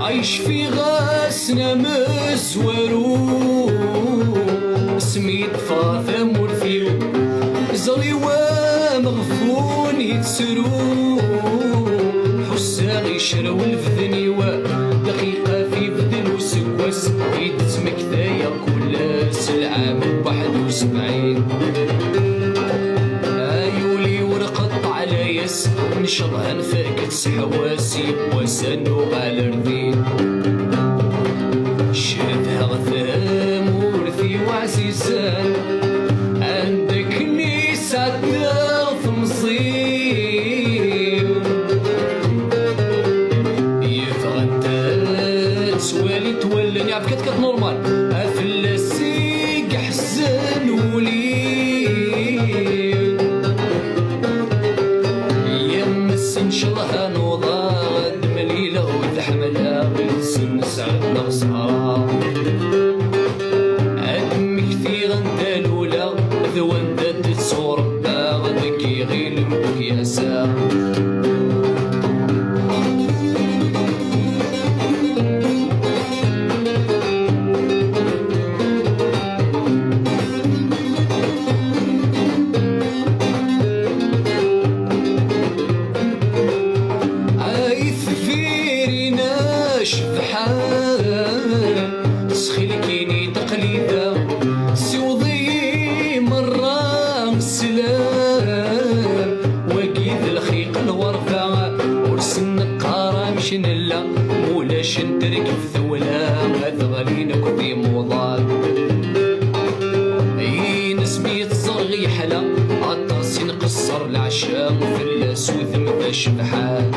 عايش في غاسنا مسوارو سميت فاطمة ورثيو زري ومغفون يتسرو حسا يشرو الفذني دقيقة في بدن وسكواس يدتمك ذايا كل سلعة بواحد وسبعين ايولي ورقط على يس نشرها نفاقت سحواسي وسنو على الردين شافها غثام ورثي وعزيزان عندك نيسا تغث مصيب يفغنت سوالي تولني عفكت كت نورمال افلاسيك حزن وليد يمس ان شاء الله نوضا غد مليلة وتحملها ويتسن سعد نغصها ادمي كثير انت الاولى ذوان داد تصور غدك يغيل مبوك يا سا شفحان سخيلكيني تقليدة سوضي مرة مسلام وقيد الخيق الورفة ورسن القارة مش نلا مولاش نترك في ثولا غالين كذي موضال نسمي تزرغي حلا عطاسي نقصر العشاء في الاسود مذا شفحان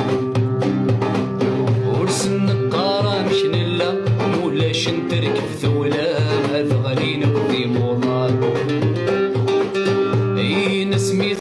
ورسن القارة مش نلا مولاش نترك في ثولا هذا غالين كذي موضال نسمي